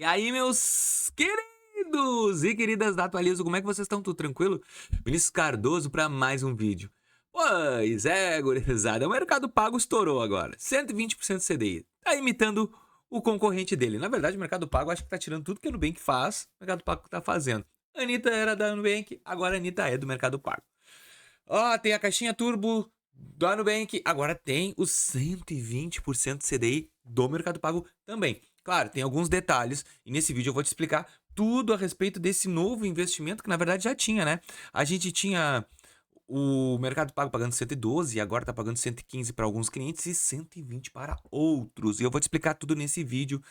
E aí, meus queridos e queridas da Atualizo, como é que vocês estão? Tudo tranquilo? Vinícius Cardoso para mais um vídeo. Pois é, gurizada, o Mercado Pago estourou agora. 120% CDI. Tá imitando o concorrente dele. Na verdade, o Mercado Pago acho que tá tirando tudo que o Nubank faz, o Mercado Pago tá fazendo. A Anitta era da Nubank, agora a Anitta é do Mercado Pago. Ó, tem a caixinha turbo da Nubank, agora tem os 120% CDI do Mercado Pago também. Claro, tem alguns detalhes e nesse vídeo eu vou te explicar tudo a respeito desse novo investimento que na verdade já tinha, né? A gente tinha o Mercado Pago pagando 112 e agora tá pagando 115 para alguns clientes e 120 para outros. E eu vou te explicar tudo nesse vídeo.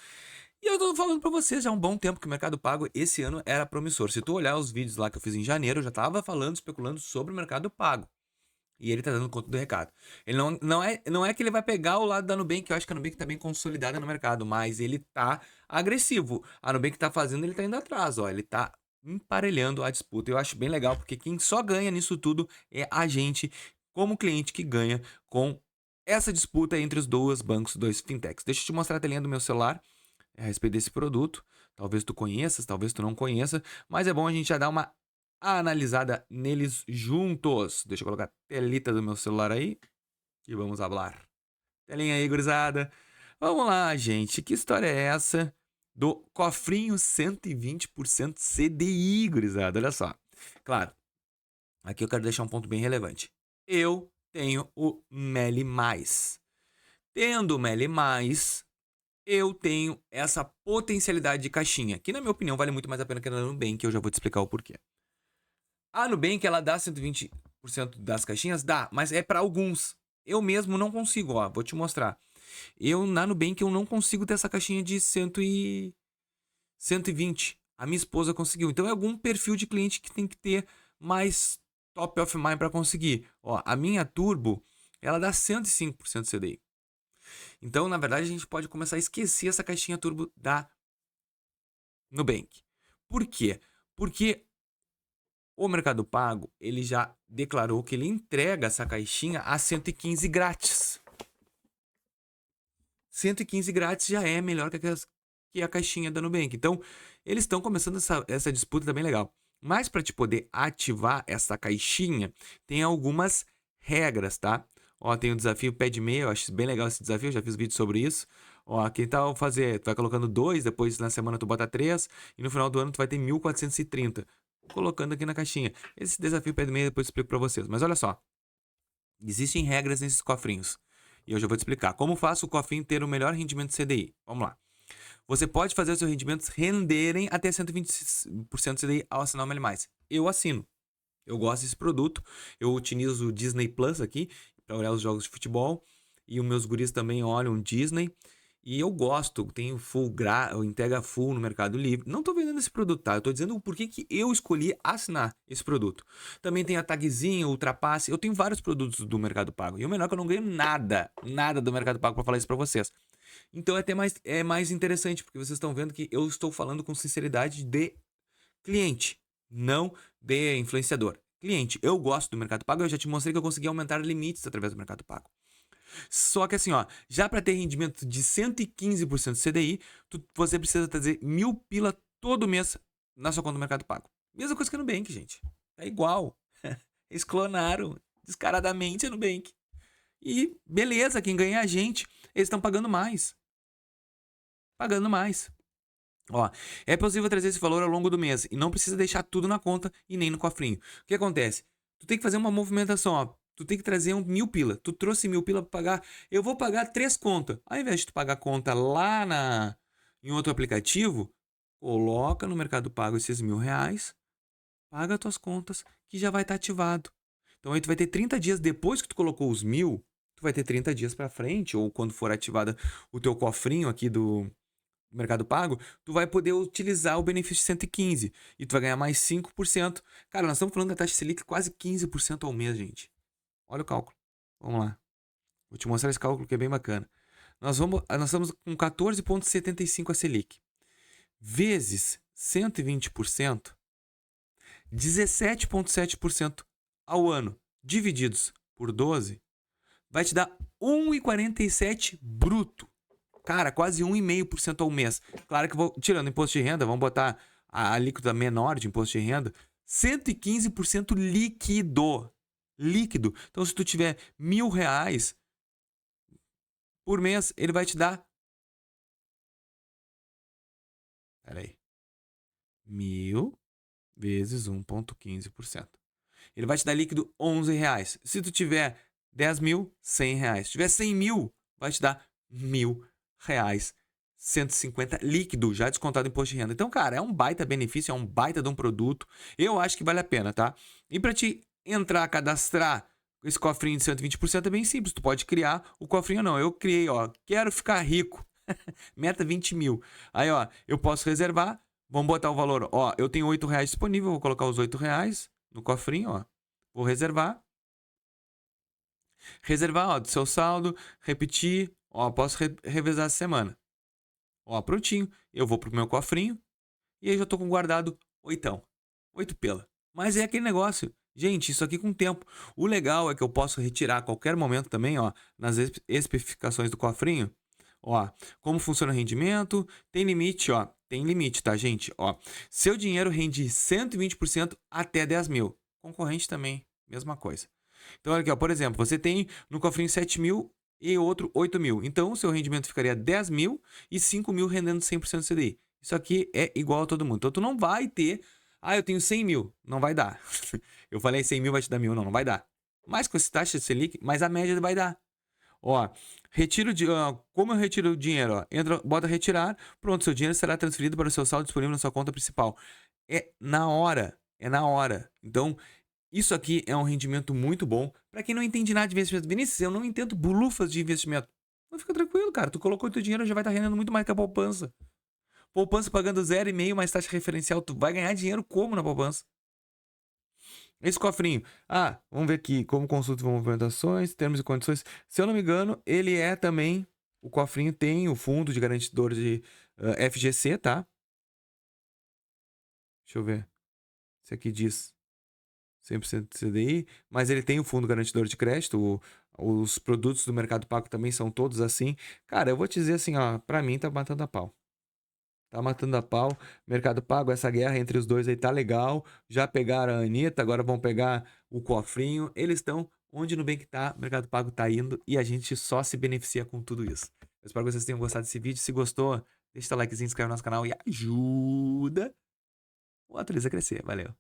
E eu tô falando pra vocês já há um bom tempo que o Mercado Pago esse ano era promissor. Se tu olhar os vídeos lá que eu fiz em janeiro, eu já tava falando, especulando sobre o Mercado Pago. E ele tá dando conta do recado. Ele não é que ele vai pegar o lado da Nubank, eu acho que a Nubank tá bem consolidada no mercado, mas ele tá agressivo. A Nubank tá fazendo, ele tá indo atrás, ó. Ele tá emparelhando a disputa. Eu acho bem legal, porque quem só ganha nisso tudo é a gente, como cliente, que ganha com essa disputa entre os dois bancos, dois fintechs. Deixa eu te mostrar a telinha do meu celular a respeito desse produto. Talvez tu conheças, talvez tu não conheça, mas é bom a gente já dar uma analisada neles juntos. Deixa eu colocar a telita do meu celular aí e vamos falar. Telinha aí, gurizada. Vamos lá, gente. Que história é essa do cofrinho 120% CDI, gurizada? Olha só. Claro, aqui eu quero deixar um ponto bem relevante. Eu tenho o Meli Mais. Tendo o Meli Mais, eu tenho essa potencialidade de caixinha, que na minha opinião vale muito mais a pena que a Nubank, eu já vou te explicar o porquê. A Nubank, ela dá 120% das caixinhas? Dá, mas é para alguns. Eu mesmo não consigo, ó, vou te mostrar. Na Nubank, eu não consigo ter essa caixinha de 120. A minha esposa conseguiu. Então é algum perfil de cliente que tem que ter mais top of mind para conseguir. Ó, a minha Turbo, ela dá 105% CDI. Então, na verdade, a gente pode começar a esquecer essa caixinha Turbo da Nubank. Por quê? Porque o Mercado Pago, ele já declarou que ele entrega essa caixinha a 115 grátis. 115 grátis já é melhor que a caixinha da Nubank. Então, eles estão começando essa disputa também legal. Mas para te poder ativar essa caixinha, tem algumas regras, tá? Ó, tem o desafio pé de meia, eu acho bem legal esse desafio, eu já fiz vídeo sobre isso. Ó, que tal fazer? Tu vai colocando 2, depois na semana tu bota 3 e no final do ano tu vai ter 1430. Colocando aqui na caixinha. Esse desafio pé de meia depois eu explico para vocês. Mas olha só, existem regras nesses cofrinhos. E eu já vou te explicar. Como faço o cofrinho ter o melhor rendimento CDI? Vamos lá. Você pode fazer seus rendimentos renderem até 120% CDI ao assinar o Meli Mais. Eu assino. Eu gosto desse produto. Eu utilizo o Disney Plus aqui para olhar os jogos de futebol. E os meus guris também olham Disney. E eu gosto, tenho entrega full no Mercado Livre. Não tô vendendo esse produto, tá? Eu tô dizendo o porquê que eu escolhi assinar esse produto. Também tem a tagzinha, o ultrapasse. Eu tenho vários produtos do Mercado Pago. E o melhor é que eu não ganho nada do Mercado Pago para falar isso para vocês. Então é mais interessante, porque vocês estão vendo que eu estou falando com sinceridade de cliente, não de influenciador. Cliente, eu gosto do Mercado Pago, eu já te mostrei que eu consegui aumentar limites através do Mercado Pago. Só que assim, ó, já para ter rendimento de 115% CDI, você precisa trazer 1.000 pila todo mês na sua conta do Mercado Pago. Mesma coisa que no Nubank, gente. É igual. Eles clonaram descaradamente a Nubank. E beleza, quem ganha é a gente. Eles estão pagando mais. Pagando mais. Ó, é possível trazer esse valor ao longo do mês e não precisa deixar tudo na conta e nem no cofrinho. O que acontece? Tu tem que fazer uma movimentação, ó. Tu tem que trazer 1.000 pila. Tu trouxe 1.000 pila para pagar. Eu vou pagar 3 contas. Ao invés de tu pagar a conta lá em outro aplicativo, coloca no Mercado Pago esses R$ 1.000, paga as tuas contas que já vai estar ativado. Então aí tu vai ter 30 dias depois que tu colocou os 1.000, tu vai ter 30 dias para frente, ou quando for ativada o teu cofrinho aqui do Mercado Pago, tu vai poder utilizar o benefício 115 e tu vai ganhar mais 5%. Cara, nós estamos falando da taxa Selic quase 15% ao mês, gente. Olha o cálculo. Vamos lá. Vou te mostrar esse cálculo que é bem bacana. Nós estamos com 14,75 a Selic. Vezes 120%, 17,7% ao ano, divididos por 12, vai te dar 1,47 bruto. Cara, quase 1,5% ao mês. Claro que eu vou tirando imposto de renda, vamos botar a alíquota menor de imposto de renda, 115% líquido. Líquido. Então, se tu tiver R$ 1.000 por mês, ele vai te dar. Pera aí. 1.000 vezes 1,15%. Ele vai te dar líquido R$ 11. Se tu tiver 10 mil, R$ 100. Se tiver 100 mil, vai te dar R$ 1.000. 150 líquido, já descontado imposto de renda. Então, cara, é um baita benefício, é um baita de um produto. Eu acho que vale a pena, tá? E para te entrar, cadastrar esse cofrinho de 120% é bem simples. Tu pode criar o cofrinho ou não. Eu criei, ó, quero ficar rico. Meta 20 mil. Aí, ó, eu posso reservar. Vamos botar o valor. Ó, eu tenho R$ 8 disponível. Vou colocar os R$ 8 no cofrinho, ó. Vou reservar. Reservar, ó, do seu saldo. Repetir. Ó, posso revezar essa semana. Ó, prontinho. Eu vou pro meu cofrinho. E aí já tô com guardado 8. 8 pela. Mas é aquele negócio. Gente, isso aqui com o tempo. O legal é que eu posso retirar a qualquer momento também, ó, nas especificações do cofrinho. Ó, como funciona o rendimento? Tem limite, ó. Tem limite, tá, gente? Ó, seu dinheiro rende 120% até 10 mil. Concorrente também, mesma coisa. Então, olha aqui, ó, por exemplo, você tem no cofrinho 7 mil e outro 8 mil. Então, o seu rendimento ficaria 10 mil e 5 mil rendendo 100% do CDI. Isso aqui é igual a todo mundo. Então, tu não vai ter... Ah, eu tenho 100 mil. Não vai dar. Eu falei 100 mil vai te dar 1.000. Não, não vai dar. Mas com essa taxa de Selic, mas a média vai dar. Ó, retiro de, como eu retiro o dinheiro? Ó, entra, bota retirar, pronto, seu dinheiro será transferido para o seu saldo disponível na sua conta principal. É na hora, é na hora. Então, isso aqui é um rendimento muito bom para quem não entende nada de investimento. Vinícius, eu não entendo bulufas de investimento. Não, fica tranquilo, cara. Tu colocou o teu dinheiro, já vai estar rendendo muito mais que a poupança. Poupança pagando 0,5 mais taxa referencial, tu vai ganhar dinheiro como na poupança? Esse cofrinho. Ah, vamos ver aqui. Como consulta movimentações, termos e condições. Se eu não me engano, ele é também. O cofrinho tem o fundo de garantidor de FGC, tá? Deixa eu ver. Esse aqui diz 100% de CDI. Mas ele tem o fundo garantidor de crédito. Os produtos do Mercado Pago também são todos assim. Cara, eu vou te dizer assim, ó. Pra mim tá matando a pau. Tá matando a pau. Mercado Pago, essa guerra entre os dois aí tá legal. Já pegaram a Anitta, agora vão pegar o cofrinho. Eles estão onde no bem que tá, o Mercado Pago tá indo e a gente só se beneficia com tudo isso. Eu espero que vocês tenham gostado desse vídeo. Se gostou, deixa o likezinho, inscreve no nosso canal e ajuda o Atualiza a crescer. Valeu!